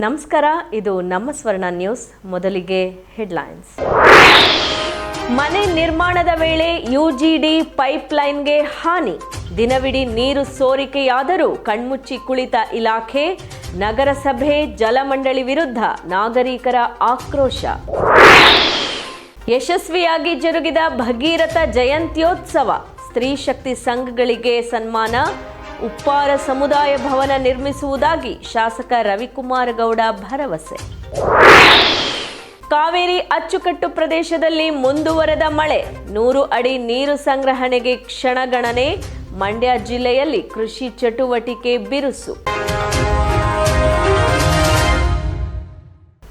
ನಮಸ್ಕಾರ, ಇದು ನಮ್ಮ ಸ್ವರ್ಣ ನ್ಯೂಸ್. ಮೊದಲಿಗೆ ಹೆಡ್ಲೈನ್ಸ್. ಮನೆ ನಿರ್ಮಾಣದ ವೇಳೆ ಯುಜಿಡಿ ಪೈಪ್ಲೈನ್ಗೆ ಹಾನಿ, ದಿನವಿಡೀ ನೀರು ಸೋರಿಕೆಯಾದರೂ ಕಣ್ಮುಚ್ಚಿ ಕುಳಿತ ಇಲಾಖೆ, ನಗರಸಭೆ ಜಲಮಂಡಳಿ ವಿರುದ್ಧ ನಾಗರಿಕರ ಆಕ್ರೋಶ. ಯಶಸ್ವಿಯಾಗಿ ಜರುಗಿದ ಭಗೀರಥ ಜಯಂತ್ಯೋತ್ಸವ, ಸ್ತ್ರೀ ಶಕ್ತಿ ಸಂಘಗಳಿಗೆ ಸನ್ಮಾನ, ಉಪ್ಪಾರ ಸಮುದಾಯ ಭವನ ನಿರ್ಮಿಸುವುದಾಗಿ ಶಾಸಕ ರವಿಕುಮಾರ್ ಗೌಡ ಭರವಸೆ. ಕಾವೇರಿ ಅಚ್ಚುಕಟ್ಟು ಪ್ರದೇಶದಲ್ಲಿ ಮುಂದುವರೆದ ಮಳೆ, 100 ಅಡಿ ನೀರು ಸಂಗ್ರಹಣೆಗೆ ಕ್ಷಣಗಣನೆ, ಮಂಡ್ಯ ಜಿಲ್ಲೆಯಲ್ಲಿ ಕೃಷಿ ಚಟುವಟಿಕೆ ಬಿರುಸು.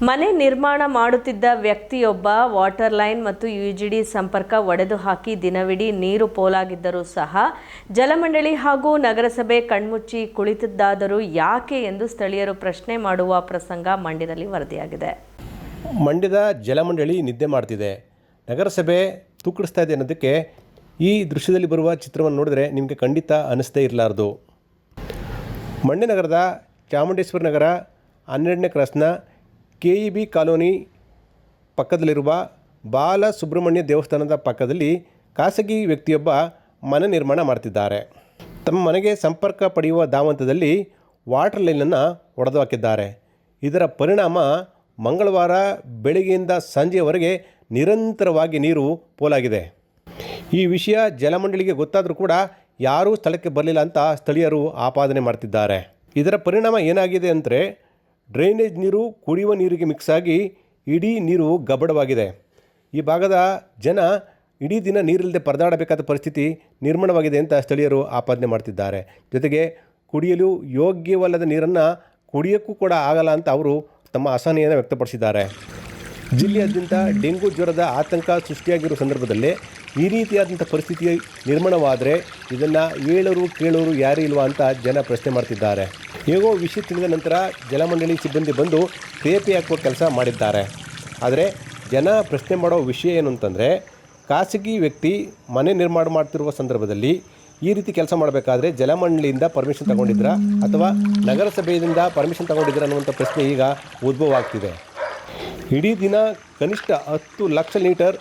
ಮನೆ ನಿರ್ಮಾಣ ಮಾಡುತ್ತಿದ್ದ ವ್ಯಕ್ತಿಯೊಬ್ಬ ವಾಟರ್ ಲೈನ್ ಮತ್ತು ಯುಜಿಡಿ ಸಂಪರ್ಕ ಒಡೆದು ಹಾಕಿ ದಿನವಿಡೀ ನೀರು ಪೋಲಾಗಿದ್ದರೂ ಸಹ ಜಲಮಂಡಳಿ ಹಾಗೂ ನಗರಸಭೆ ಕಣ್ಮುಚ್ಚಿ ಕುಳಿತಿದ್ದಾದರೂ ಯಾಕೆ ಎಂದು ಸ್ಥಳೀಯರು ಪ್ರಶ್ನೆ ಮಾಡುವ ಪ್ರಸಂಗ ಮಂಡ್ಯದಲ್ಲಿ ವರದಿಯಾಗಿದೆ. ಮಂಡ್ಯದ ಜಲಮಂಡಳಿ ನಿದ್ದೆ ಮಾಡ್ತಿದೆ, ನಗರಸಭೆ ತೂಕಡಿಸ್ತಾ ಇದೆ ಅನ್ನೋದಕ್ಕೆ ಈ ದೃಶ್ಯದಲ್ಲಿ ಬರುವ ಚಿತ್ರವನ್ನು ನೋಡಿದರೆ ನಿಮಗೆ ಖಂಡಿತ ಅನಿಸ್ತೇ ಇರಲಾರದು. ಮಂಡ್ಯ ನಗರದ ಚಾಮುಂಡೇಶ್ವರಿ ನಗರ 12ನೇ ಕ್ರಾಸ್ನ KEB ಕಾಲೋನಿ ಪಕ್ಕದಲ್ಲಿರುವ ಬಾಲಸುಬ್ರಹ್ಮಣ್ಯ ದೇವಸ್ಥಾನದ ಪಕ್ಕದಲ್ಲಿ ಖಾಸಗಿ ವ್ಯಕ್ತಿಯೊಬ್ಬ ಮನೆ ನಿರ್ಮಾಣ ಮಾಡ್ತಿದ್ದಾರೆ. ತಮ್ಮ ಮನೆಗೆ ಸಂಪರ್ಕ ಪಡೆಯುವ ಧಾವಂತದಲ್ಲಿ ವಾಟರ್ ಲೈನನ್ನು ಒಡೆದು ಹಾಕಿದ್ದಾರೆ. ಇದರ ಪರಿಣಾಮ ಮಂಗಳವಾರ ಬೆಳಗ್ಗೆಯಿಂದ ಸಂಜೆಯವರೆಗೆ ನಿರಂತರವಾಗಿ ನೀರು ಪೋಲಾಗಿದೆ. ಈ ವಿಷಯ ಜಲಮಂಡಳಿಗೆ ಗೊತ್ತಾದರೂ ಕೂಡ ಯಾರೂ ಸ್ಥಳಕ್ಕೆ ಬರಲಿಲ್ಲ ಅಂತ ಸ್ಥಳೀಯರು ಆಪಾದನೆ ಮಾಡ್ತಿದ್ದಾರೆ. ಇದರ ಪರಿಣಾಮ ಏನಾಗಿದೆ ಅಂದರೆ ಡ್ರೈನೇಜ್ ನೀರು ಕುಡಿಯುವ ನೀರಿಗೆ ಮಿಕ್ಸ್ ಆಗಿ ಇಡೀ ನೀರು ಗಬ್ಬಡವಾಗಿದೆ. ಈ ಭಾಗದ ಜನ ಇಡೀ ದಿನ ನೀರಿಲ್ಲದೆ ಪರದಾಡಬೇಕಾದ ಪರಿಸ್ಥಿತಿ ನಿರ್ಮಾಣವಾಗಿದೆ ಅಂತ ಸ್ಥಳೀಯರು ಆಪಾದನೆ ಮಾಡ್ತಿದ್ದಾರೆ. ಜೊತೆಗೆ ಕುಡಿಯಲು ಯೋಗ್ಯವಲ್ಲದ ನೀರನ್ನು ಕುಡಿಯೋಕ್ಕೂ ಕೂಡ ಆಗಲ್ಲ ಅಂತ ಅವರು ತಮ್ಮ ಅಸಹನೆಯನ್ನು ವ್ಯಕ್ತಪಡಿಸಿದ್ದಾರೆ. ಜಿಲ್ಲೆಯಾದ್ಯಂತ ಡೆಂಗು ಜ್ವರದ ಆತಂಕ ಸೃಷ್ಟಿಯಾಗಿರುವ ಸಂದರ್ಭದಲ್ಲೇ ಈ ರೀತಿಯಾದಂಥ ಪರಿಸ್ಥಿತಿ ನಿರ್ಮಾಣವಾದರೆ ಇದನ್ನು ಹೇಳೋರು ಕೇಳೋರು ಯಾರೂ ಇಲ್ವಾ ಅಂತ ಜನ ಪ್ರಶ್ನೆ ಮಾಡ್ತಿದ್ದಾರೆ. ಹೇಗೋ ವಿಷಯ ತಿಳಿದ ನಂತರ ಜಲಮಂಡಳಿ ಸಿಬ್ಬಂದಿ ಬಂದು ತೇಪೆ ಹಾಕುವ ಕೆಲಸ ಮಾಡಿದ್ದಾರೆ. ಆದರೆ ಜನ ಪ್ರಶ್ನೆ ಮಾಡೋ ವಿಷಯ ಏನು ಅಂತಂದರೆ, ಖಾಸಗಿ ವ್ಯಕ್ತಿ ಮನೆ ನಿರ್ಮಾಣ ಮಾಡ್ತಿರುವ ಸಂದರ್ಭದಲ್ಲಿ ಈ ರೀತಿ ಕೆಲಸ ಮಾಡಬೇಕಾದ್ರೆ ಜಲಮಂಡಳಿಯಿಂದ ಪರ್ಮಿಷನ್ ತಗೊಂಡಿದ್ರಾ ಅಥವಾ ನಗರಸಭೆಯಿಂದ ಪರ್ಮಿಷನ್ ತಗೊಂಡಿದ್ರಾ ಅನ್ನುವಂಥ ಪ್ರಶ್ನೆ ಈಗ ಉದ್ಭವ ಆಗ್ತಿದೆ. ಇಡೀ ದಿನ ಕನಿಷ್ಠ 10 ಲಕ್ಷ ಲೀಟರ್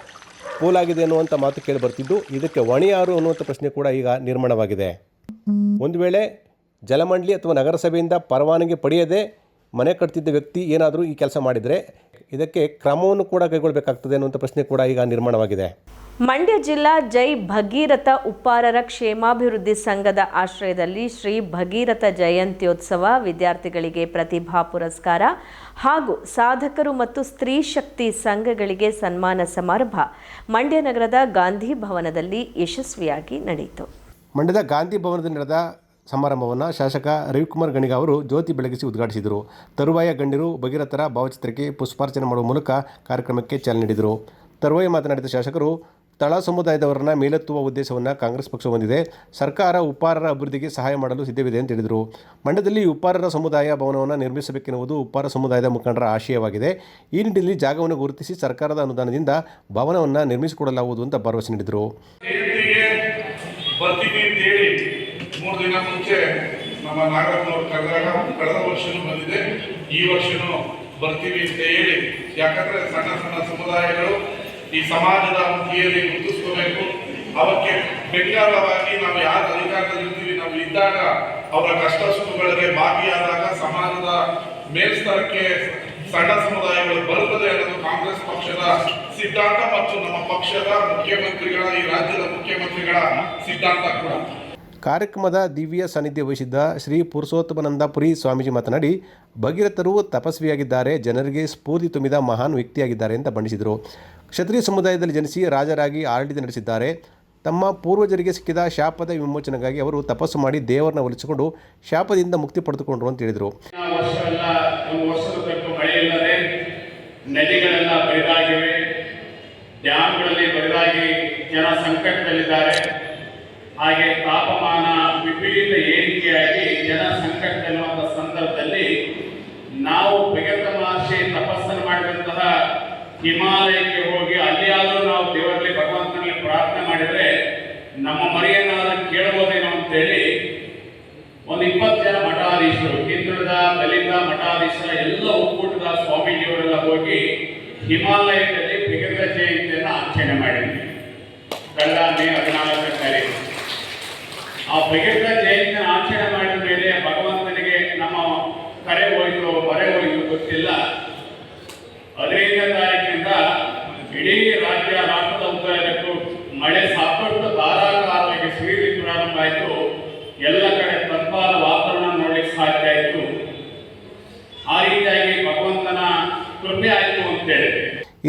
ಪೋಲಾಗಿದೆ ಅನ್ನುವಂಥ ಮಾತು ಕೇಳಿ ಬರ್ತಿದ್ದು, ಇದಕ್ಕೆ ಹೊಣೆ ಯಾರು ಅನ್ನುವಂಥ ಪ್ರಶ್ನೆ ಕೂಡ ಈಗ ನಿರ್ಮಾಣವಾಗಿದೆ. ಒಂದು ವೇಳೆ ಜಲಮಂಡಳಿ ಅಥವಾ ನಗರಸಭೆಯಿಂದ ಪರವಾನಗಿ ಪಡೆಯದೆ ಮನೆ ಕಟ್ತಿದ್ದ ವ್ಯಕ್ತಿ ಏನಾದರೂ ಈ ಕೆಲಸ ಮಾಡಿದರೆ ಇದಕ್ಕೆ ಕ್ರಮವನ್ನು ಕೂಡ ಕೈಗೊಳ್ಳಬೇಕಾಗ್ತದೆ ಅನ್ನುವಂಥ ಪ್ರಶ್ನೆ ಕೂಡ ಈಗ ನಿರ್ಮಾಣವಾಗಿದೆ. ಮಂಡ್ಯ ಜಿಲ್ಲಾ ಜೈ ಭಗೀರಥ ಉಪ್ಪಾರರ ಕ್ಷೇಮಾಭಿವೃದ್ಧಿ ಸಂಘದ ಆಶ್ರಯದಲ್ಲಿ ಶ್ರೀ ಭಗೀರಥ ಜಯಂತ್ಯೋತ್ಸವ, ವಿದ್ಯಾರ್ಥಿಗಳಿಗೆ ಪ್ರತಿಭಾ ಪುರಸ್ಕಾರ ಹಾಗೂ ಸಾಧಕರು ಮತ್ತು ಸ್ತ್ರೀ ಶಕ್ತಿ ಸಂಘಗಳಿಗೆ ಸನ್ಮಾನ ಸಮಾರಂಭ ಮಂಡ್ಯ ನಗರದ ಗಾಂಧಿ ಭವನದಲ್ಲಿ ಯಶಸ್ವಿಯಾಗಿ ನಡೆಯಿತು. ಮಂಡ್ಯದ ಗಾಂಧಿ ಭವನದಲ್ಲಿ ನಡೆದ ಸಮಾರಂಭವನ್ನು ಶಾಸಕ ರವಿಕುಮಾರ್ ಗಣಿಗ ಅವರು ಜ್ಯೋತಿ ಬೆಳಗಿಸಿ ಉದ್ಘಾಟಿಸಿದರು. ತರುವಾಯ ಗಣ್ಯರು ಭಗೀರಥರ ಭಾವಚಿತ್ರಕ್ಕೆ ಪುಷ್ಪಾರ್ಚನೆ ಮಾಡುವ ಮೂಲಕ ಕಾರ್ಯಕ್ರಮಕ್ಕೆ ಚಾಲನೆ ನೀಡಿದರು. ತರುವಾಯ ಮಾತನಾಡಿದ ಶಾಸಕರು, ತಳ ಸಮುದಾಯದವರನ್ನು ಮೇಲೆತ್ತುವ ಉದ್ದೇಶವನ್ನು ಕಾಂಗ್ರೆಸ್ ಪಕ್ಷ ಹೊಂದಿದೆ. ಸರ್ಕಾರ ಉಪ್ಪಾರರ ಅಭಿವೃದ್ಧಿಗೆ ಸಹಾಯ ಮಾಡಲು ಸಿದ್ಧವಿದೆ ಅಂತ ಹೇಳಿದರು. ಮಂಡ್ಯದಲ್ಲಿ ಉಪ್ಪಾರರ ಸಮುದಾಯ ಭವನವನ್ನು ನಿರ್ಮಿಸಬೇಕೆನ್ನುವುದು ಉಪ್ಪಾರ ಸಮುದಾಯದ ಮುಖಂಡರ ಆಶಯವಾಗಿದೆ. ಈ ನಿಟ್ಟಿನಲ್ಲಿ ಜಾಗವನ್ನು ಗುರುತಿಸಿ ಸರ್ಕಾರದ ಅನುದಾನದಿಂದ ಭವನವನ್ನು ನಿರ್ಮಿಸಿಕೊಡಲಾಗುವುದು ಅಂತ ಭರವಸೆ ನೀಡಿದರು. 3 ದಿನ ಮುಂಚೆ ನಮ್ಮ ನಾಗರತ್ನವರು ಕರೆದಾಗ ಕಳೆದ ವರ್ಷನೂ ಬಂದಿದೆ, ಈ ವರ್ಷನೂ ಬರ್ತೀವಿ ಅಂತ ಹೇಳಿ, ಯಾಕಂದ್ರೆ ಸಣ್ಣ ಸಣ್ಣ ಸಮುದಾಯಗಳು ಈ ಸಮಾಜದ ಮುಖಿಯಲ್ಲಿ ಗುರುತಿಸ್ಕೋಬೇಕು. ಅವಕ್ಕೆ ಬೆಂಗಾಲವಾಗಿ ನಾವು ಯಾರು ಅಧಿಕಾರದಲ್ಲಿರ್ತೀವಿ, ನಾವು ಇದ್ದಾಗ ಅವರ ಕಷ್ಟ ಸುಖಗಳಿಗೆ ಭಾಗಿಯಾದಾಗ ಸಮಾಜದ ಮೇಲ್ಸ್ತರಕ್ಕೆ ಸಣ್ಣ ಸಮುದಾಯಗಳು ಬರುತ್ತದೆ ಅನ್ನೋದು ಕಾಂಗ್ರೆಸ್ ಪಕ್ಷದ ಸಿದ್ಧಾಂತ ಮತ್ತು ನಮ್ಮ ಪಕ್ಷದ ಮುಖ್ಯಮಂತ್ರಿಗಳ, ಈ ರಾಜ್ಯದ ಮುಖ್ಯಮಂತ್ರಿಗಳ ಸಿದ್ಧಾಂತ ಕೂಡ. ಕಾರ್ಯಕ್ರಮದ ದಿವ್ಯ ಸಾನ್ನಿಧ್ಯ ವಹಿಸಿದ್ದ ಶ್ರೀ ಪುರುಷೋತ್ತಮಾನಂದಪುರಿ ಸ್ವಾಮೀಜಿ ಮಾತನಾಡಿ, ಭಗೀರಥರು ತಪಸ್ವಿಯಾಗಿದ್ದಾರೆ, ಜನರಿಗೆ ಸ್ಫೂರ್ತಿ ತುಂಬಿದ ಮಹಾನ್ ವ್ಯಕ್ತಿಯಾಗಿದ್ದಾರೆ ಅಂತ ಬಣ್ಣಿಸಿದರು. ಕ್ಷತ್ರಿಯ ಸಮುದಾಯದಲ್ಲಿ ಜನಿಸಿ ರಾಜರಾಗಿ ಆಡಳಿತ ನಡೆಸಿದ್ದಾರೆ. ತಮ್ಮ ಪೂರ್ವಜರಿಗೆ ಸಿಕ್ಕಿದ ಶಾಪದ ವಿಮೋಚನೆಗಾಗಿ ಅವರು ತಪಸ್ಸು ಮಾಡಿ ದೇವರನ್ನ ಒಲಿಸಿಕೊಂಡು ಶಾಪದಿಂದ ಮುಕ್ತಿ ಪಡೆದುಕೊಂಡರು ಅಂತ ಹೇಳಿದರು. ನದಿಗಳೆಲ್ಲ ಬರಿದಾಗಿವೆ, ಡ್ಯಾಮ್ಗಳಲ್ಲಿ ಬರಿದಾಗಿ ಜನ ಸಂಕಟದಲ್ಲಿದ್ದಾರೆ. ಹಾಗೆ ತಾಪಮಾನ ವಿಪರೀತ ಏರಿಕೆಯಾಗಿ ಜನ ಸಂಕಟದಲ್ಲಿರುವಂಥ ಸಂದರ್ಭದಲ್ಲಿ ನಾವು ಭಗೀರಥ ಮಹರ್ಷಿ ತಪಸ್ಸನ್ನು ಮಾಡಿದಂತಹ ಹಿಮಾಲಯಕ್ಕೆ ಹೋಗಿ ಅಲ್ಲಿಯಾದರೂ ನಾವು ದೇವರಲ್ಲಿ ಭಗವಂತನಲ್ಲಿ ಪ್ರಾರ್ಥನೆ ಮಾಡಿದರೆ ನಮ್ಮ ಮರೆಯನ್ನಾದರೂ ಕೇಳಬಹುದೇನೋ ಅಂತೇಳಿ ಒಂದು 20 ಜನ ಮಠಾಧೀಶರು, ಹಿಂದುಳಿದ ಹಿಂದುಳಿದ ದಲಿತ ಮಠಾಧೀಶ ಎಲ್ಲ ಒಕ್ಕೂಟದ ಸ್ವಾಮೀಜಿಯವರೆಲ್ಲ ಹೋಗಿ ಹಿಮಾಲಯದಲ್ಲಿ ಭಗೀರಥ ಜಯಂತಿಯನ್ನು ಆಚರಣೆ ಮಾಡಿದ್ವಿ ಕಳೆದ ಮೇ 14 ತಾರೀಕು. ಆ ಭಗೀರಥ ಜಯಂತಿಯನ್ನು ಆಚರಣೆ ಮಾಡಿದ ಮೇಲೆ ಭಗವಂತನಿಗೆ ನಮ್ಮ ಕರೆ ಹೋಯಿತು ಬರೆ ಹೋಯಿತು ಗೊತ್ತಿಲ್ಲ. 15ನೇ ತಾರೀಕಿನಿಂದ ಇಡೀ ರಾಷ್ಟ್ರದ ಉದ್ದಕ್ಕೂ ಮಳೆ ಸಾಕಷ್ಟು ಧಾರಾಕಾರವಾಗಿ ಸುರಿಲಿಕ್ಕೆ ಪ್ರಾರಂಭ ಆಯಿತು. ಎಲ್ಲ ಕಡೆ ತಂಪಾದ ವಾತಾವರಣ ನೋಡ್ಲಿಕ್ಕೆ ಸಾಧ್ಯ ಆಯಿತು. ಆ ರೀತಿಯಾಗಿ ಭಗವಂತನ ಕೃಪೆ ಆಯಿತು ಅಂತೇಳಿ.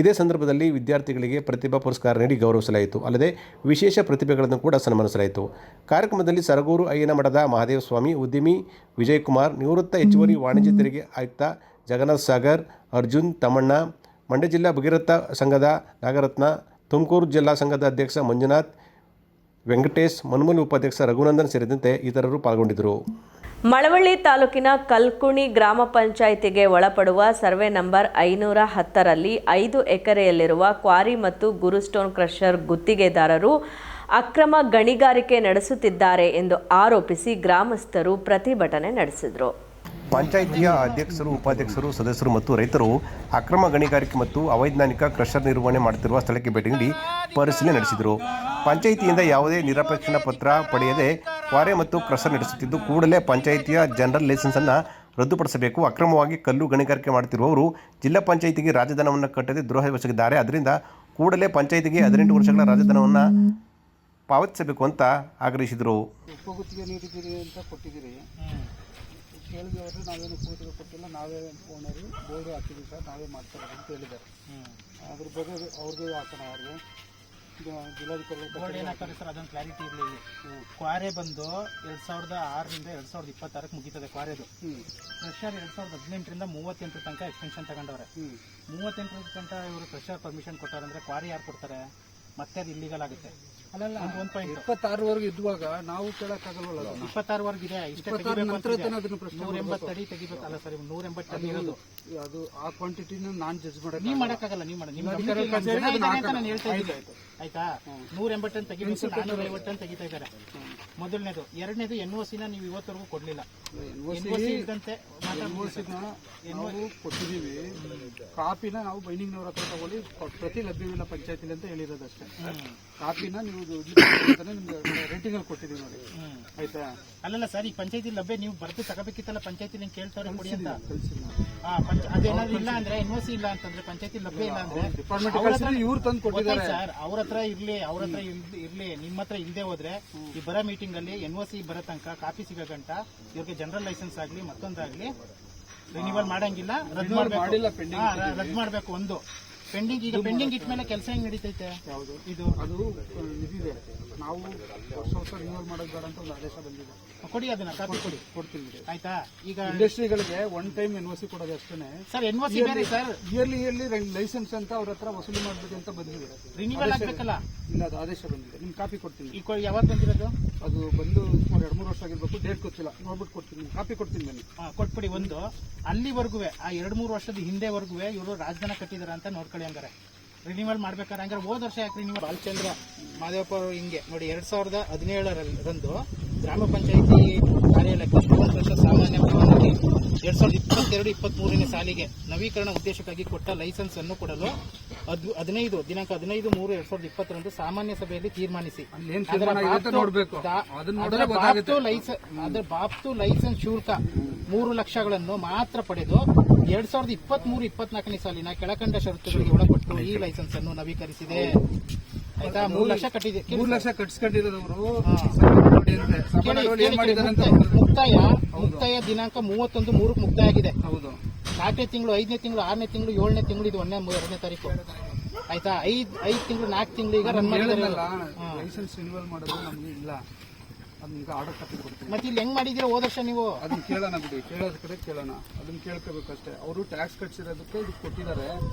ಇದೇ ಸಂದರ್ಭದಲ್ಲಿ ವಿದ್ಯಾರ್ಥಿಗಳಿಗೆ ಪ್ರತಿಭಾ ಪುರಸ್ಕಾರ ನೀಡಿ ಗೌರವಿಸಲಾಯಿತು. ಅಲ್ಲದೆ ವಿಶೇಷ ಪ್ರತಿಭೆಗಳನ್ನು ಕೂಡ ಸನ್ಮಾನಿಸಲಾಯಿತು. ಕಾರ್ಯಕ್ರಮದಲ್ಲಿ ಸರಗೂರು ಅಯ್ಯನ ಮಠದ ಮಹಾದೇವ ಸ್ವಾಮಿ, ಉದ್ಯಮಿ ವಿಜಯಕುಮಾರ್, ನಿವೃತ್ತ ಹೆಚ್ಚುವರಿ ವಾಣಿಜ್ಯ ತೆರಿಗೆ ಆಯುಕ್ತ ಜಗನ್ನಾಥ್ ಸಾಗರ್, ಅರ್ಜುನ್, ತಮ್ಮಣ್ಣ, ಮಂಡ್ಯ ಜಿಲ್ಲಾ ಭಗೀರಥ ಸಂಘದ ನಾಗರತ್ನ, ತುಮಕೂರು ಜಿಲ್ಲಾ ಸಂಘದ ಅಧ್ಯಕ್ಷ ಮಂಜುನಾಥ್, ವೆಂಕಟೇಶ್, ಮನ್ಮೂಲಿ ಉಪಾಧ್ಯಕ್ಷ ರಘುನಂದನ್ ಸೇರಿದಂತೆ ಇತರರು ಪಾಲ್ಗೊಂಡಿದ್ದರು. ಮಳವಳ್ಳಿ ತಾಲೂಕಿನ ಕಲ್ಕುಣಿ ಗ್ರಾಮ ಪಂಚಾಯಿತಿಗೆ ಒಳಪಡುವ ಸರ್ವೆ ನಂಬರ್ 510ರಲ್ಲಿ 5 ಎಕರೆಯಲ್ಲಿರುವ ಕ್ವಾರಿ ಮತ್ತು ಗುರುಸ್ಟೋನ್ ಕ್ರಷರ್ ಗುತ್ತಿಗೆದಾರರು ಅಕ್ರಮ ಗಣಿಗಾರಿಕೆ ನಡೆಸುತ್ತಿದ್ದಾರೆ ಎಂದು ಆರೋಪಿಸಿ ಗ್ರಾಮಸ್ಥರು ಪ್ರತಿಭಟನೆ ನಡೆಸಿದರು. ಪಂಚಾಯಿತಿಯ ಅಧ್ಯಕ್ಷರು, ಉಪಾಧ್ಯಕ್ಷರು, ಸದಸ್ಯರು ಮತ್ತು ರೈತರು ಅಕ್ರಮ ಗಣಿಗಾರಿಕೆ ಮತ್ತು ಅವೈಜ್ಞಾನಿಕ ಕ್ರಷರ್ ನಿರ್ವಹಣೆ ಮಾಡುತ್ತಿರುವ ಸ್ಥಳಕ್ಕೆ ಭೇಟಿ ನೀಡಿ ಪರಿಶೀಲನೆ ನಡೆಸಿದರು. ಪಂಚಾಯಿತಿಯಿಂದ ಯಾವುದೇ ನಿರಾಪೇಕ್ಷಣ ಪತ್ರ ಪಡೆಯದೆ ಕ್ವಾರೆ ಮತ್ತು ಕ್ರಷರ್ ನಡೆಸುತ್ತಿದ್ದು ಕೂಡಲೇ ಪಂಚಾಯಿತಿಯ ಜನರಲ್ ಲೈಸೆನ್ಸನ್ನು ರದ್ದುಪಡಿಸಬೇಕು. ಅಕ್ರಮವಾಗಿ ಕಲ್ಲು ಗಣಿಗಾರಿಕೆ ಮಾಡುತ್ತಿರುವವರು ಜಿಲ್ಲಾ ಪಂಚಾಯಿತಿಗೆ ರಾಜಧನವನ್ನು ಕಟ್ಟದೆ ದ್ರೋಹವೆಸಗಿದ್ದಾರೆ. ಅದರಿಂದ ಕೂಡಲೇ ಪಂಚಾಯಿತಿಗೆ 18 ವರ್ಷಗಳ ರಾಜಧನವನ್ನು ಪಾವತಿಸಬೇಕು ಅಂತ ಆಗ್ರಹಿಸಿದರು. ಕೇಳಿದ್ವಿ ಅವರು ನಾವೇನು ಕೂತಿಗೆ ಕೊಟ್ಟಿಲ್ಲ, ನಾವೇ ಓನರು, ಬೋರ್ಡು ಹಾಕಿದ್ವಿ ಸರ್, ನಾವೇ ಮಾಡ್ತಾರೆ ಅಂತ ಹೇಳಿದ್ದಾರೆ. ಅದ್ರ ಬಗ್ಗೆ ಅವ್ರಿಗೆ ಹಾಕೋಣ, ಅವ್ರಿಗೆ ಜಿಲ್ಲಾಧಿಕಾರಿ ಬೋರ್ಡ್ ಏನು ಹಾಕೋರಿ ಸರ್, ಅದೊಂದು ಕ್ಲಾರಿಟಿ ಇರಲಿ. ಕ್ವಾರೆ ಬಂದು 2006ರಿಂದ 2026 ಮುಗೀತದೆ ಕ್ವಾರೆದು. ಕ್ರಷರ್ 2018ರಿಂದ 38 ತನಕ ಎಕ್ಸ್ಟೆನ್ಷನ್ ತಗೊಂಡವ್ರೆ. 38 ತನಕ ಇವರು ಕ್ರಷರ್ ಪರ್ಮಿಷನ್ ಕೊಟ್ಟಾರಂದ್ರೆ ಕ್ವಾರಿ ಯಾರು ಕೊಡ್ತಾರೆ? ಮತ್ತೆ ಅದು ಇಲ್ಲಿಗಲ್ ಆಗುತ್ತೆ. ಅಲ್ಲಲ್ಲ, 26ವರೆಗೂ ಇದ್ದಾಗ ನಾವು ಕೇಳಕ್ಕಾಗಲ್ವಲ್ಲ. 26ವರೆಗೂ ಇದೆ, 180 ಅಡಿ ತೆಗಿಬೇಕಲ್ಲ ಸರ್. 180 ಅಡಿ ಇರೋದು ಅದು ಆ ಕ್ವಾಂಟಿಟಿನ ನಾನ್ ಜಡ್ಜ್ ಮಾಡಕ್ಕೆ ನೀವು ಮಾಡಕ್ಕಾಗಲ್ಲ. ನೀವು ಮಾಡಿ ನಾನು ಹೇಳ್ತಾ ಇದ್ದೆ ಆಯ್ತಾ. 180 ಟನ್ ತೆಗಿಬೇಕು, 450 ಟನ್ ತೆಗಿತಾ ಇದ್ದಾರೆ. ಮೊದಲನೇದು. ಎರಡನೇದು NOC ನೀವು ಇವತ್ತವರೆಗೂ ಕೊಡ್ಲಿಲ್ಲ. NOC ಇದ್ದಂತೆ ನಾವು ಕೊಟ್ಟಿದ್ದೀವಿ. ಕಾಪಿನ ನಾವು ಬೈಂಡಿಂಗ್ನವ್ರ ಹತ್ರ ತಗೊಳ್ಳಿ, ಪ್ರತಿ ಲಭ್ಯವಿಲ್ಲ ಪಂಚಾಯತಿಲಿ ಅಂತ ಹೇಳಿರೋದಷ್ಟೇ. ಕಾಪಿನ ನೀವು ನಿಮ್ಗೆ ರೇಟಿಂಗ್ ಅಲ್ಲಿ ಕೊಟ್ಟಿದ್ದೀವಿ ನೋಡಿ, ಆಯ್ತಾ. ಅಲ್ಲಲ್ಲ ಸರ್, ಈ ಪಂಚಾಯತಿ ಲಭ್ಯ ನೀವು ಬರ್ದು ತಗೋಬೇಕಿತ್ತಲ್ಲ, ಪಂಚಾಯತಿ ನಿಂಗೆ ಕೇಳ್ತಾರೆ ಕೊಡಿ ಅಂತ. ಅದೇನಾದ್ರು ಇಲ್ಲ ಅಂದ್ರೆ NOC ಇಲ್ಲ ಅಂತಂದ್ರೆ ಪಂಚಾಯತಿ ಲಭ್ಯ ಇಲ್ಲ ಅಂದ್ರೆ ಇವ್ರು ತಂದು ಕೊಟ್ಟಿದ್ದಾರೆ ಸರ್. ಅವ್ರ ಹತ್ರ ಇರ್ಲಿ, ನಿಮ್ಮ ಹತ್ರ ಇಲ್ಲದೆ ಹೋದ್ರೆ ಈ ಬರೋ ಮೀಟಿಂಗ್ ಅಲ್ಲಿ NOC ಬರೋ ತನಕ ಕಾಪಿ ಸಿಗೋ ಗಂಟ ಇವ್ರಿಗೆ ಜನರಲ್ ಲೈಸೆನ್ಸ್ ಆಗ್ಲಿ ಮತ್ತೊಂದಾಗ್ಲಿ ರಿನಿವಲ್ ಮಾಡಂಗಿಲ್ಲ, ರದ್ದು ಮಾಡ್ಬೇಕು. ಒಂದು ಪೆಂಡಿಂಗ್, ಈಗ ಪೆಂಡಿಂಗ್ ಇಟ್ಮೇಲೆ ಕೆಲಸ ಹೆಂಗ್ ನಡೀತೈತೆ? ಯಾವುದು ಇದು? ಅದು ಇದಿದೆ, ನಾವು ವರ್ಷ ರಿನಿವಲ್ ಮಾಡೋದು ಬೇಡ ಅಂತ ಒಂದು ಆದೇಶ ಬಂದಿದೆ. ಕೊಡಿ, ಅದನ್ನ ಕಾಪಿ ಕೊಡ್ತೀನಿ ಆಯ್ತಾ. ಈಗ ಇಂಡಸ್ಟ್ರಿಗಳಿಗೆ ಒನ್ ಟೈಮ್ NOC ಕೊಡೋದು ಅಷ್ಟೇ ಸರ್. NOC ಬೇರೆ ಸರ್, ಇಯರ್ಲಿ ಲೈಸೆನ್ಸ್ ಅಂತ ಅವ್ರ ಹತ್ರ ವಸೂಲಿ ಮಾಡ್ಬೇಕು ಅಂತ ಬಂದಿದೆ. ರಿನಿವಲ್ ಆಗ್ಬೇಕಲ್ಲ. ಇಲ್ಲ, ಅದು ಆದೇಶ ಬಂದಿದೆ. ನಿಮ್ ಕಾಪಿ ಕೊಡ್ತೀನಿ. ಈಗ ಯಾವಾಗ ಬಂದಿರೋದು? ಅದು ಬಂದು 2-3 ವರ್ಷ ಆಗಿರ್ಬೇಕು, ಡೇಟ್ ಗೊತ್ತಿಲ್ಲ, ನೋಡ್ಬಿಟ್ಟು ಕೊಡ್ತೀನಿ. ಕಾಪಿ ಕೊಡ್ತೀನಿ ಬನ್ನಿ. ಕೊಟ್ಬಿಡಿ. ಒಂದು ಅಲ್ಲಿವರೆಗೂ ಆ 2-3 ವರ್ಷದ ಹಿಂದೆವರೆಗೂ ಇವರು ರಾಜಧಾನ ಕಟ್ಟಿದಾರ ಅಂತ ನೋಡ್ಕೊಳ್ಳಿ. ಹಂಗಾರೆ ರಿನಿವಲ್ ಮಾಡ್ಬೇಕಾರೆ ಹಂಗಾರೆ ಹೋದ ವರ್ಷ ಯಾಕೆ ರಿನಿವಲ್? ಬಾಲಚಂದ್ರ ಮಾದೇವಪ್ಪ ಅವರು ಹಿಂಗೆ ನೋಡಿ, 2017ರಂದು ಗ್ರಾಮ ಪಂಚಾಯಿತಿ ಕಾರ್ಯಾಲಯಕ್ಕೆ ಸಾಮಾನ್ಯ ಭವನಕ್ಕೆ 2022-23ನೇ ಸಾಲಿಗೆ ನವೀಕರಣ ಉದ್ದೇಶಕ್ಕಾಗಿ ಕೊಟ್ಟ ಲೈಸೆನ್ಸ್ ಅನ್ನು ಕೊಡಲು 15 ದಿನಾಂಕ 15/3/2020ರಂದು ಸಾಮಾನ್ಯ ಸಭೆಯಲ್ಲಿ ತೀರ್ಮಾನಿಸಿ ಅದರ ಬಾಬ್ತು ಲೈಸೆನ್ಸ್ ಶುಲ್ಕ 3 ಲಕ್ಷಗಳನ್ನು ಮಾತ್ರ ಪಡೆದು 2023-24ನೇ ಸಾಲಿನ ಕೆಳಕಂಡ ಷರತ್ತುಗಳಿಗೆ ಒಳಪಟ್ಟು ಈ ಲೈಸೆನ್ಸ್ ಅನ್ನು ನವೀಕರಿಸಿದೆ. ಆಯ್ತಾ. 3 ಲಕ್ಷ ಕಟ್ಟಿದೆ. 3 ಲಕ್ಷ ಕಟ್ಟಿಸ್ಕೊಂಡಿರೋದವರು ಮುಕ್ತಾಯ ದಿನಾಂಕ 31/3 ಮುಕ್ತಾಯ ಆಗಿದೆ. ಹೌದು. 4ನೇ ತಿಂಗಳು, 5ನೇ ತಿಂಗಳು, 6ನೇ ತಿಂಗಳು, 7ನೇ ತಿಂಗಳು, ಇದು 2ನೇ ತಾರೀಕು. ಆಯ್ತಾ. 5 ತಿಂಗಳು, 4 ತಿಂಗಳು ಈಗ ರನ್ ಮಾಡಿದ್ರೆ ಲೈಸೆನ್ಸ್ ರಿನಿವಲ್ ಮಾಡೋದು ನಮ್ಗೆ ಇಲ್ಲ. ಅದನ್ನ ಆರ್ಡರ್ ಕಾಪಿ ಕೊಡ್ತೀವಿ. ಮತ್ತೆ ಇಲ್ಲಿ ಹೆಂಗ್ ಮಾಡಿದೀರ ಹೋದ ವರ್ಷ ನೀವು? ಅದನ್ನ ಕೇಳೋಣ ಬಿಡಿ, ಕೇಳೋದ್ ಕಡೆ ಕೇಳೋಣ, ಅದನ್ನ ಕೇಳ್ಕೋಬೇಕಷ್ಟೇ. ಅವರು ಟ್ಯಾಕ್ಸ್ ಕಟ್ಸಿರೋದಕ್ಕೆ ಇದು ಕೊಟ್ಟಿದ್ದಾರೆ,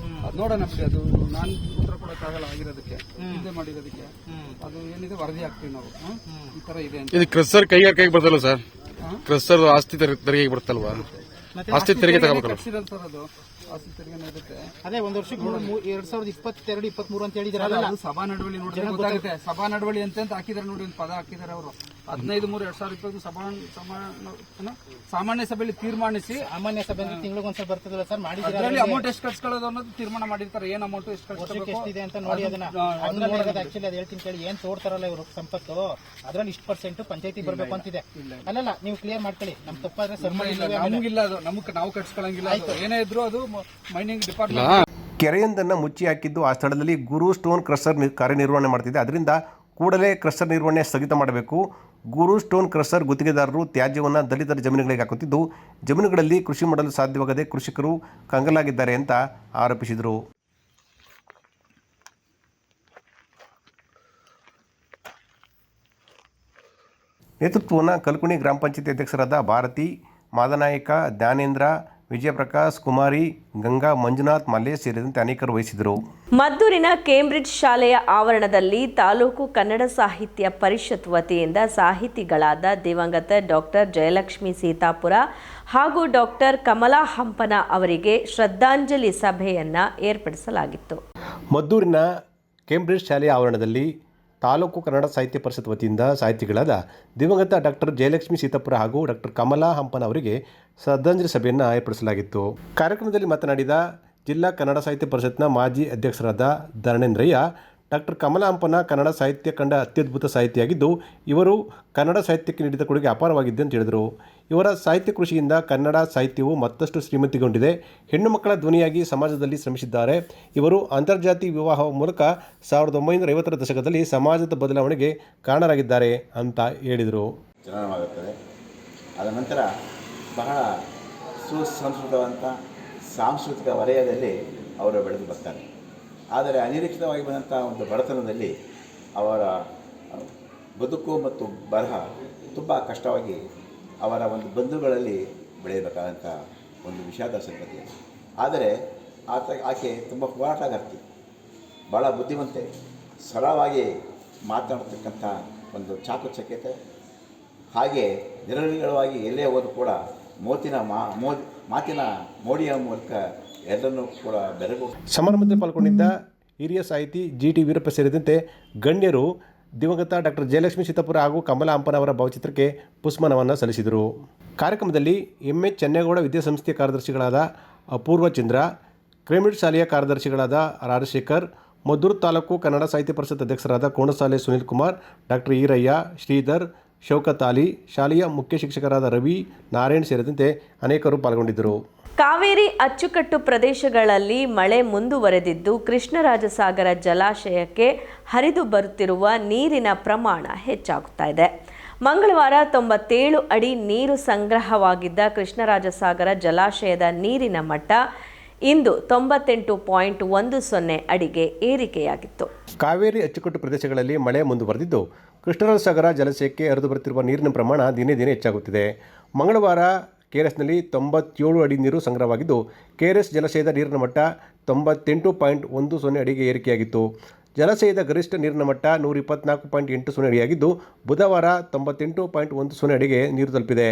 ಅದು ನೋಡೋಣ ಬಿಡಿ. ಅದು ನಾನು ಉತ್ತರ ಕೊಡಕ್ಕಾಗಲ್ಲ ಆಗಿರೋದಕ್ಕೆ, ಹಿಂದೆ ಮಾಡಿರೋದಕ್ಕೆ. ಅದು ಏನಿದೆ ವರದಿ ಹಾಕ್ತೀವಿ ನಾವು, ಈ ತರ ಇದೆ ಅಂತ. ಇದು ಕ್ರಷರ್ ಕೈಗೆ ಬರ್ತಲ್ಲ ಸರ್? ಕ್ರಷರ್ ಆಸ್ತಿ ತೆರಿಗೆ ಬರ್ತಲ್ವಾ? ಆಸ್ತಿ ತೆರಿಗೆ ತಗೋಬೇಕಲ್ಲ ಸರ್. ಅದು ಆಸ್ತಿ ತೆರಿಗೆ ಇರುತ್ತೆ. ಅದೇ ಒಂದು ವರ್ಷಕ್ಕೆ 2022-23 ಅಂತ ಹೇಳಿದ್ರೆ ಸಭಾ ನಡವಳಿ ನೋಡಿದ್ರೆ ಗೊತ್ತಾಗುತ್ತೆ. ಸಭಾ ನಡವಳಿ ಅಂತ ಹಾಕಿದಾರೆ ನೋಡಿ, ಒಂದು ಪದ ಹಾಕಿದ್ದಾರೆ ಅವರು. 15/3/2020 ಸಾಮಾನ್ಯ ಸಭೆಯಲ್ಲಿ ತೀರ್ಮಾನಿಸಿ, ಸಾಮಾನ್ಯ ಸಭೆ ತಿಂಗಳಿಗೆ ಒಂದ್ಸಲ ಬರ್ತದಲ್ಲ ಸರ್, ಅದರಲ್ಲಿ ಅಮೌಂಟ್ ಎಷ್ಟು ಖರ್ಚುಕೊಳ್ಳೋದು ಅನ್ನೋದು ತೀರ್ಮಾನ ಮಾಡಿರ್ತಾರೆ. ಏನ್ ಅಮೌಂಟ್ ಎಷ್ಟು ಖರ್ಚು ಎಷ್ಟಿದೆ ಅಂತ ನೋಡಿ ಅದನ್ನ ಆಕ್ಚುಲಿ ಅದು ಹೇಳ್ತೀನಿ ಕೇಳಿ. ಏನ್ ತೋಡ್ತಾರಲ್ಲ ಇವರು ಸಂಪತ್ತು, ಅದ್ರಲ್ಲಿ ಇಷ್ಟು % ಪಂಚಾಯತಿ ಬರ್ಬೇಕು ಅಂತಿದೆ. ಅಲ್ಲಲ್ಲ, ನೀವು ಕ್ಲಿಯರ್ ಮಾಡ್ಕೊಳ್ಳಿ. ನಮ್ ತಪ್ಪಾದ್ರೆ ನಮಗಿಲ್ಲ, ಅದು ನಾವು ಕಟ್ಸ್ಕೊಳಂಗಿಲ್ಲ. ಏನೇ ಇದ್ರು ಅದು ಮೈನಿಂಗ್ ಡಿಪಾರ್ಟ್ಮೆಂಟ್. ಕೆರೆಯೊಂದನ್ನು ಮುಚ್ಚಿ ಹಾಕಿದ್ದು ಆ ಸ್ಥಳದಲ್ಲಿ ಗುರು ಸ್ಟೋನ್ ಕ್ರಷರ್ ಕಾರ್ಯನಿರ್ವಹಣೆ ಮಾಡ್ತಿದೆ. ಅದರಿಂದ ಕೂಡಲೇ ಕ್ರಷರ್ ನಿರ್ವಹಣೆ ಸ್ಥಗಿತ ಮಾಡಬೇಕು. ಗುರು ಸ್ಟೋನ್ ಕ್ರಷರ್ ಗುತ್ತಿಗೆದಾರರು ತ್ಯಾಜ್ಯವನ್ನು ದಲಿತರ ಜಮೀನುಗಳಿಗೆ ಹಾಕುತ್ತಿದ್ದು, ಜಮೀನುಗಳಲ್ಲಿ ಕೃಷಿ ಮಾಡಲು ಸಾಧ್ಯವಾಗದೆ ಕೃಷಿಕರು ಕಂಗಾಲಾಗಿದ್ದಾರೆ ಅಂತ ಆರೋಪಿಸಿದರು. ನೇತೃತ್ವವನ್ನು ಕಲ್ಕುಣಿ ಗ್ರಾಮ ಪಂಚಾಯತಿ ಅಧ್ಯಕ್ಷರಾದ ಭಾರತಿ, ಮಾದನಾಯಕ, ಜ್ಞಾನೇಂದ್ರ, ವಿಜಯಪ್ರಕಾಶ್, ಕುಮಾರಿ, ಗಂಗಾ, ಮಂಜುನಾಥ್, ಮಲ್ಲೇಶ್ ಸೇರಿದಂತೆ ಅನೇಕರು ವಹಿಸಿದರು. ಮದ್ದೂರಿನ ಕೇಂಬ್ರಿಡ್ಜ್ ಶಾಲೆಯ ಆವರಣದಲ್ಲಿ ತಾಲೂಕು ಕನ್ನಡ ಸಾಹಿತ್ಯ ಪರಿಷತ್ ವತಿಯಿಂದ ಸಾಹಿತಿಗಳಾದ ದಿವಂಗತ ಡಾಕ್ಟರ್ ಜಯಲಕ್ಷ್ಮಿ ಸೀತಾಪುರ ಹಾಗೂ ಡಾಕ್ಟರ್ ಕಮಲಾ ಹಂಪನ ಅವರಿಗೆ ಶ್ರದ್ಧಾಂಜಲಿ ಸಭೆಯನ್ನು ಏರ್ಪಡಿಸಲಾಗಿತ್ತು. ಮದ್ದೂರಿನ ಕೇಂಬ್ರಿಡ್ಜ್ ಶಾಲೆಯ ಆವರಣದಲ್ಲಿ ತಾಲೂಕು ಕನ್ನಡ ಸಾಹಿತ್ಯ ಪರಿಷತ್ ವತಿಯಿಂದ ಸಾಹಿತಿಗಳಾದ ದಿವಂಗತ ಡಾಕ್ಟರ್ ಜಯಲಕ್ಷ್ಮಿ ಸೀತಾಪುರ ಹಾಗೂ ಡಾಕ್ಟರ್ ಕಮಲಾ ಹಂಪನ ಅವರಿಗೆ ಶ್ರದ್ಧಾಂಜಲಿ ಸಭೆಯನ್ನು ಏರ್ಪಡಿಸಲಾಗಿತ್ತು. ಕಾರ್ಯಕ್ರಮದಲ್ಲಿ ಮಾತನಾಡಿದ ಜಿಲ್ಲಾ ಕನ್ನಡ ಸಾಹಿತ್ಯ ಪರಿಷತ್ನ ಮಾಜಿ ಅಧ್ಯಕ್ಷರಾದ ಧರಣೇಂದ್ರಯ್ಯ, ಡಾಕ್ಟರ್ ಕಮಲಾ ಹಂಪನ ಕನ್ನಡ ಸಾಹಿತ್ಯ ಕಂಡ ಅತ್ಯದ್ಭುತ ಸಾಹಿತಿಯಾಗಿದ್ದು, ಇವರು ಕನ್ನಡ ಸಾಹಿತ್ಯಕ್ಕೆ ನೀಡಿದ ಕೊಡುಗೆ ಅಪಾರವಾಗಿದೆ ಅಂತ ಹೇಳಿದರು. ಇವರ ಸಾಹಿತ್ಯ ಕೃಷಿಯಿಂದ ಕನ್ನಡ ಸಾಹಿತ್ಯವು ಮತ್ತಷ್ಟು ಶ್ರೀಮಂತಿಗೊಂಡಿದೆ. ಹೆಣ್ಣು ಮಕ್ಕಳ ಧ್ವನಿಯಾಗಿ ಸಮಾಜದಲ್ಲಿ ಶ್ರಮಿಸಿದ್ದಾರೆ. ಇವರು ಅಂತರ್ಜಾತಿ ವಿವಾಹ ಮೂಲಕ 1950ರ ದಶಕದಲ್ಲಿ ಸಮಾಜದ ಬದಲಾವಣೆಗೆ ಕಾರಣರಾಗಿದ್ದಾರೆ ಅಂತ ಹೇಳಿದರು. ಜನನವಾಗುತ್ತದೆ. ಅದ ನಂತರ ಬಹಳ ಸುಸಂಸ್ಕೃತವಂತ ಸಾಂಸ್ಕೃತಿಕ ವಲಯದಲ್ಲಿ ಅವರು ಬೆಳೆದು ಬರ್ತಾರೆ. ಆದರೆ ಅನಿರೀಕ್ಷಿತವಾಗಿ ಬಂದಂಥ ಒಂದು ಬಡತನದಲ್ಲಿ ಅವರ ಬದುಕು ಮತ್ತು ಬರಹ ತುಂಬ ಕಷ್ಟವಾಗಿ ಅವರ ಒಂದು ಬಂಧುಗಳಲ್ಲಿ ಬೆಳೆಯಬೇಕಾದಂಥ ಒಂದು ವಿಷಾದ ಸಂಗತಿ. ಆದರೆ ಆಕೆ ತುಂಬ ಹೋರಾಟಗಾರ್ತಿ, ಭಾಳ ಬುದ್ಧಿವಂತೆ, ಸರಳವಾಗಿ ಮಾತನಾಡ್ತಕ್ಕಂಥ ಒಂದು ಚಾಕುಚಕ್ಯತೆ, ಹಾಗೆ ನಿರರ್ಗಳವಾಗಿ ಎಲ್ಲೇ ಹೋದರೂ ಕೂಡ ಮಾತಿನ ಮೋಡಿಯ ಮೂಲಕ ಎಲ್ಲರನ್ನೂ ಕೂಡ ಬೆರಗು. ಸಮಾರಂಭದಲ್ಲಿ ಪಾಲ್ಗೊಂಡಿದ್ದ ಹಿರಿಯ ಸಾಹಿತಿ GT ವೀರಪ್ಪ ಸೇರಿದಂತೆ ಗಣ್ಯರು ದಿವಂಗತ ಡಾಕ್ಟರ್ ಜಯಲಕ್ಷ್ಮಿ ಸೀತಾಪುರ ಹಾಗೂ ಕಮಲಾ ಹಂಪನ ಅವರ ಭಾವಚಿತ್ರಕ್ಕೆ ಪುಷ್ಪನಮನ ಸಲ್ಲಿಸಿದರು. ಕಾರ್ಯಕ್ರಮದಲ್ಲಿ MH ಚೆನ್ನೇಗೌಡ ವಿದ್ಯಾಸಂಸ್ಥೆಯ ಕಾರ್ಯದರ್ಶಿಗಳಾದ ಅಪೂರ್ವ ಚಂದ್ರ, ಕೇಂಬ್ರಿಡ್ಜ್ ಶಾಲೆಯ ಕಾರ್ಯದರ್ಶಿಗಳಾದ ರಾಜಶೇಖರ್, ಮದ್ದೂರು ತಾಲೂಕು ಕನ್ನಡ ಸಾಹಿತ್ಯ ಪರಿಷತ್ ಅಧ್ಯಕ್ಷರಾದ ಕೋಣಸಾಲೆ ಸುನೀಲ್ ಕುಮಾರ್, ಡಾಕ್ಟರ್ ಈರಯ್ಯ, ಶ್ರೀಧರ್, ಶೌಕತ್ ಅಲಿ, ಶಾಲೆಯ ಮುಖ್ಯ ಶಿಕ್ಷಕರಾದ ರವಿ, ನಾರಾಯಣ್ ಸೇರಿದಂತೆ ಅನೇಕರು ಪಾಲ್ಗೊಂಡಿದ್ದರು. ಕಾವೇರಿ ಅಚ್ಚುಕಟ್ಟು ಪ್ರದೇಶಗಳಲ್ಲಿ ಮಳೆ ಮುಂದುವರೆದಿದ್ದು, ಕೃಷ್ಣರಾಜಸಾಗರ ಜಲಾಶಯಕ್ಕೆ ಹರಿದು ಬರುತ್ತಿರುವ ನೀರಿನ ಪ್ರಮಾಣ ಹೆಚ್ಚಾಗುತ್ತಾ ಇದೆ. ಮಂಗಳವಾರ 97 ಅಡಿ ನೀರು ಸಂಗ್ರಹವಾಗಿದ್ದ ಕೃಷ್ಣರಾಜಸಾಗರ ಜಲಾಶಯದ ನೀರಿನ ಮಟ್ಟ ಇಂದು 98.10 ಅಡಿಗೆ ಏರಿಕೆಯಾಗಿತ್ತು. ಕಾವೇರಿ ಅಚ್ಚುಕಟ್ಟು ಪ್ರದೇಶಗಳಲ್ಲಿ ಮಳೆ ಮುಂದುವರೆದಿದ್ದು, ಕೃಷ್ಣರಾಜಸಾಗರ ಜಲಾಶಯಕ್ಕೆ ಹರಿದು ಬರುತ್ತಿರುವ ನೀರಿನ ಪ್ರಮಾಣ ದಿನೇ ದಿನೇ ಹೆಚ್ಚಾಗುತ್ತಿದೆ. ಮಂಗಳವಾರ KRSನಲ್ಲಿ 97 ಅಡಿ ನೀರು ಸಂಗ್ರಹವಾಗಿದ್ದು, KRS ಜಲಾಶಯದ ನೀರಿನ ಮಟ್ಟ 98.10 ಅಡಿಗೆ ಏರಿಕೆಯಾಗಿತ್ತು. ಜಲಾಶಯದ ಗರಿಷ್ಠ ನೀರಿನ ಮಟ್ಟ 124.80 ಅಡಿಯಾಗಿದ್ದು, ಬುಧವಾರ 98.10 ಅಡಿಗೆ ನೀರು ತಲುಪಿದೆ.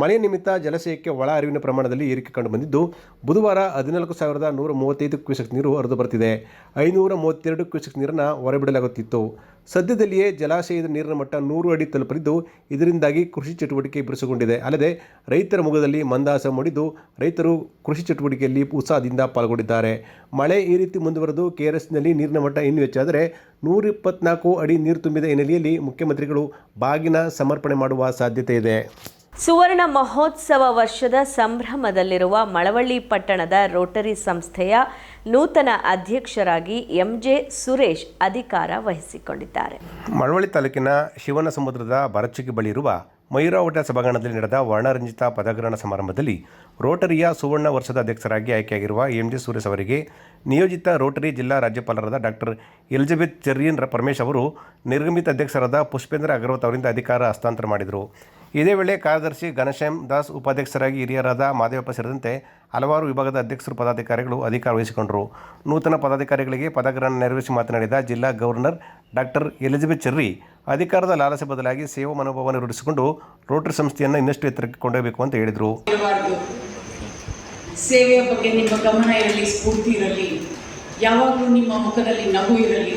ಮಳೆ ನಿಮಿತ್ತ ಜಲಾಶಯಕ್ಕೆ ಒಳ ಹರಿವಿನ ಪ್ರಮಾಣದಲ್ಲಿ ಏರಿಕೆ ಕಂಡುಬಂದಿದ್ದು, ಬುಧವಾರ 14,135 ಕ್ಯೂಸೆಕ್ ನೀರು ಹರಿದು ಬರುತ್ತಿದೆ. 532 ಕ್ಯೂಸೆಕ್ ನೀರನ್ನು ಹೊರಬಿಡಲಾಗುತ್ತಿತ್ತು. ಸದ್ಯದಲ್ಲಿಯೇ ಜಲಾಶಯದ ನೀರಿನ ಮಟ್ಟ 100 ಅಡಿ ತಲುಪಲಿದ್ದು, ಇದರಿಂದಾಗಿ ಕೃಷಿ ಚಟುವಟಿಕೆ ಬಿರುಸುಗೊಂಡಿದೆ. ಅಲ್ಲದೆ ರೈತರ ಮುಖದಲ್ಲಿ ಮಂದಹಾಸ ಮೂಡಿದ್ದು, ರೈತರು ಕೃಷಿ ಚಟುವಟಿಕೆಯಲ್ಲಿ ಉತ್ಸಾಹದಿಂದ ಪಾಲ್ಗೊಂಡಿದ್ದಾರೆ. ಮಳೆ ಈ ರೀತಿ ಮುಂದುವರೆದು KRSನಲ್ಲಿ ನೀರಿನ ಮಟ್ಟ ಇನ್ನೂ ಹೆಚ್ಚಾದರೆ 124 ಅಡಿ ನೀರು ತುಂಬಿದ ಹಿನ್ನೆಲೆಯಲ್ಲಿ ಮುಖ್ಯಮಂತ್ರಿಗಳು ಬಾಗಿನ ಸಮರ್ಪಣೆ ಮಾಡುವ ಸಾಧ್ಯತೆ ಇದೆ. ಸುವರ್ಣ ಮಹೋತ್ಸವ ವರ್ಷದ ಸಂಭ್ರಮದಲ್ಲಿರುವ ಮಳವಳ್ಳಿ ಪಟ್ಟಣದ ರೋಟರಿ ಸಂಸ್ಥೆಯ ನೂತನ ಅಧ್ಯಕ್ಷರಾಗಿ MJ ಸುರೇಶ್ ಅಧಿಕಾರ ವಹಿಸಿಕೊಂಡಿದ್ದಾರೆ. ಮಳವಳ್ಳಿ ತಾಲೂಕಿನ ಶಿವನ ಸಮುದ್ರದ ಬರಚುಕಿ ಬಳಿ ಇರುವ ಮಯೂರ ಹೋಟೆಲ್ ಸಭಾಂಗಣದಲ್ಲಿ ನಡೆದ ವರ್ಣರಂಜಿತ ಪದಗ್ರಹಣ ಸಮಾರಂಭದಲ್ಲಿ ರೋಟರಿಯ ಸುವರ್ಣ ವರ್ಷದ ಅಧ್ಯಕ್ಷರಾಗಿ ಆಯ್ಕೆಯಾಗಿರುವ MJ ಸುರೇಶ್ ಅವರಿಗೆ ನಿಯೋಜಿತ ರೋಟರಿ ಜಿಲ್ಲಾ ರಾಜ್ಯಪಾಲರಾದ ಡಾಕ್ಟರ್ ಎಲಿಜಬೆತ್ ಚೆರ್ರಿಯನ್ ಪರಮೇಶ್ ಅವರು ನಿರ್ಗಮಿತ ಅಧ್ಯಕ್ಷರಾದ ಪುಷ್ಪೇಂದ್ರ ಅಗರ್ವತ್ ಅವರಿಂದ ಅಧಿಕಾರ ಹಸ್ತಾಂತರ ಮಾಡಿದರು. ಇದೇ ವೇಳೆ ಕಾರ್ಯದರ್ಶಿ ಘನಶ್ಯಾಮ್ ದಾಸ್, ಉಪಾಧ್ಯಕ್ಷರಾಗಿ ಹಿರಿಯರಾದ ಮಾದೇವಪ್ಪ ಸೇರಿದಂತೆ ಹಲವಾರು ವಿಭಾಗದ ಅಧ್ಯಕ್ಷರು ಪದಾಧಿಕಾರಿಗಳು ಅಧಿಕಾರ ವಹಿಸಿಕೊಂಡರು. ನೂತನ ಪದಾಧಿಕಾರಿಗಳಿಗೆ ಪದಗ್ರಹಣ ನೆರವೇರಿಸಿ ಮಾತನಾಡಿದ ಜಿಲ್ಲಾ ಗವರ್ನರ್ ಡಾಕ್ಟರ್ ಎಲಿಜಬೆತ್ ಚೆರ್ರಿ, ಅಧಿಕಾರದ ಲಾಲಸೆ ಬದಲಾಗಿ ಸೇವಾ ಮನೋಭಾವನೆ ರೂಢಿಸಿಕೊಂಡು ರೋಟರಿ ಸಂಸ್ಥೆಯನ್ನು ಇನ್ನಷ್ಟು ಎತ್ತರಕ್ಕೆ ಕೊಂಡೊಯ್ಯಬೇಕು ಅಂತ ಹೇಳಿದರು. ಸೇವೆಯ ಬಗ್ಗೆ ನಿಮ್ಮ ಗಮನ ಇರಲಿ, ಸ್ಫೂರ್ತಿ ಇರಲಿ, ಯಾವಾಗಲೂ ನಿಮ್ಮ ಮುಖದಲ್ಲಿ ನಗು ಇರಲಿ,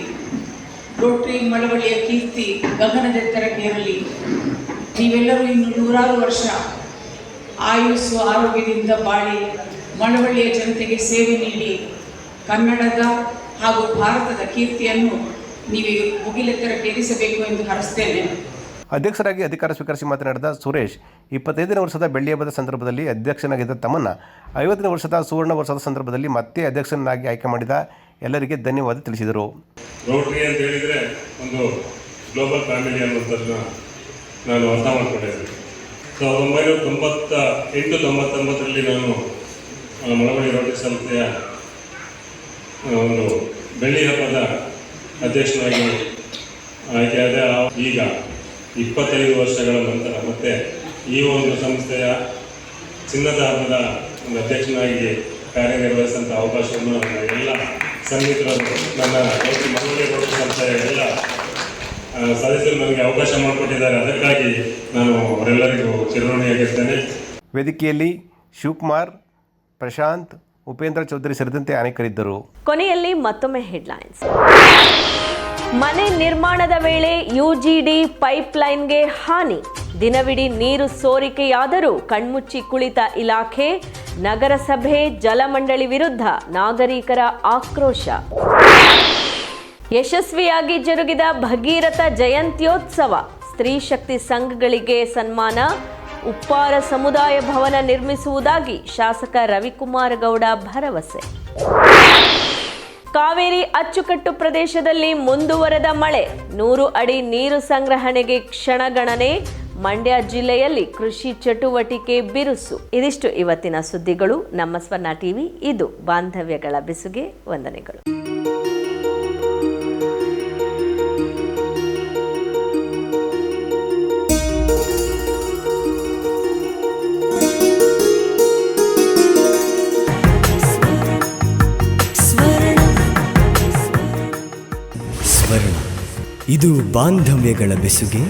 ರೋಟರಿ ಮಳವಳ್ಳಿಯ ಕೀರ್ತಿ ಗಗನದೆತ್ತರಕ್ಕೆ ಇರಲಿ. ನೀವೆಲ್ಲರೂ ಇನ್ನು ನೂರಾರು ವರ್ಷ ಆಯುಸ್ಸು ಆರೋಗ್ಯದಿಂದ ಬಾಳಿ ಮಳವಳ್ಳಿಯ ಜನತೆಗೆ ಸೇವೆ ನೀಡಿ ಕನ್ನಡದ ಹಾಗೂ ಭಾರತದ ಕೀರ್ತಿಯನ್ನು ನೀವು ಮುಗಿಲೆತ್ತರಕ್ಕೇರಿಸಬೇಕು ಎಂದು ಹರಸ್ತೇನೆ. ಅಧ್ಯಕ್ಷರಾಗಿ ಅಧಿಕಾರ ಸ್ವೀಕರಿಸಿ ಮಾತನಾಡಿದ ಸುರೇಶ್, 25ನೇ ವರ್ಷದ ಬೆಳ್ಳಿ ಹಬ್ಬದ ಸಂದರ್ಭದಲ್ಲಿ ಅಧ್ಯಕ್ಷನಾಗಿದ್ದ ತಮ್ಮನ್ನು 50ನೇ ವರ್ಷದ ಸುವರ್ಣ ವರ್ಷದ ಸಂದರ್ಭದಲ್ಲಿ ಮತ್ತೆ ಅಧ್ಯಕ್ಷನಾಗಿ ಆಯ್ಕೆ ಮಾಡಿದ ಎಲ್ಲರಿಗೆ ಧನ್ಯವಾದ ತಿಳಿಸಿದರು. ರೋಟರಿ ಅಂತ ಹೇಳಿದರೆ ಒಂದು ಗ್ಲೋಬಲ್ ಫ್ಯಾಮಿಲಿ ಅನ್ನುವಂಥದ್ದನ್ನ ನಾನು ಅರ್ಥ ಮಾಡಿಕೊಂಡಿದ್ದೆ. 1998-99ರಲ್ಲಿ ನಾನು ಮಳವಳ್ಳಿ ರೋಟರಿ ಸಂಸ್ಥೆಯ ಒಂದು ಬೆಳ್ಳಿ ಹಬ್ಬದ ಅಧ್ಯಕ್ಷನಾಗಿ ಆಯ್ಕೆಯಾದ. ಈಗ 25 ವರ್ಷಗಳ ನಂತರ ಮತ್ತೆ ಈ ಒಂದು ಸಂಸ್ಥೆಯ ಚಿನ್ನದ ಹಬ್ಬದ ಒಂದು ಅಧ್ಯಕ್ಷನಾಗಿ ಕಾರ್ಯನಿರ್ವಹಿಸಿದಂಥ ಅವಕಾಶವನ್ನು ಎಲ್ಲ ಸನ್ನಿಹಿತರು, ನನ್ನ ಮಳವಳ್ಳಿ ರೋಟರಿ ಸಂಸ್ಥೆಯ ಎಲ್ಲ ಸದಸ್ಯರು ನನಗೆ ಅವಕಾಶ ಮಾಡಿಕೊಟ್ಟಿದ್ದಾರೆ. ಅದಕ್ಕಾಗಿ ನಾನು ಅವರೆಲ್ಲರಿಗೂ ಚಿರಋಣಿಯಾಗಿರ್ತೇನೆ. ವೇದಿಕೆಯಲ್ಲಿ ಶಿವಕುಮಾರ್, ಪ್ರಶಾಂತ್, ಉಪೇಂದ್ರ ಚೌಧರಿ ಸೇರಿದಂತೆ ಅನೇಕರಿದ್ದರು. ಕೊನೆಯಲ್ಲಿ ಮತ್ತೊಮ್ಮೆ ಹೆಡ್ಲೈನ್ಸ್. ಮನೆ ನಿರ್ಮಾಣದ ವೇಳೆ ಯುಜಿಡಿ ಪೈಪ್ಲೈನ್ಗೆ ಹಾನಿ, ದಿನವಿಡೀ ನೀರು ಸೋರಿಕೆಯಾದರೂ ಕಣ್ಮುಚ್ಚಿ ಕುಳಿತ ಇಲಾಖೆ, ನಗರಸಭೆ ಜಲಮಂಡಳಿ ವಿರುದ್ಧ ನಾಗರಿಕರ ಆಕ್ರೋಶ. ಯಶಸ್ವಿಯಾಗಿ ಜರುಗಿದ ಭಗೀರಥ ಜಯಂತ್ಯೋತ್ಸವ, ಸ್ತ್ರೀ ಶಕ್ತಿ ಸಂಘಗಳಿಗೆ ಸನ್ಮಾನ, ಉಪ್ಪಾರ ಸಮುದಾಯ ಭವನ ನಿರ್ಮಿಸುವುದಾಗಿ ಶಾಸಕ ರವಿಕುಮಾರ್ ಗೌಡ ಭರವಸೆ. ಕಾವೇರಿ ಅಚ್ಚುಕಟ್ಟು ಪ್ರದೇಶದಲ್ಲಿ ಮುಂದುವರೆದ ಮಳೆ, 100 ಅಡಿ ನೀರು ಸಂಗ್ರಹಣೆಗೆ ಕ್ಷಣಗಣನೆ, ಮಂಡ್ಯ ಜಿಲ್ಲೆಯಲ್ಲಿ ಕೃಷಿ ಚಟುವಟಿಕೆ ಬಿರುಸು. ಇದಿಷ್ಟು ಇವತ್ತಿನ ಸುದ್ದಿಗಳು. ನಮ್ಮ ಸ್ವರ್ಣ ಟಿವಿ, ಇದು ಬಾಂಧವ್ಯಗಳ ಬೆಸುಗೆ. ವಂದನೆಗಳು. ಇದು ಬಾಂಧವ್ಯಗಳ ಬೆಸುಗೆ.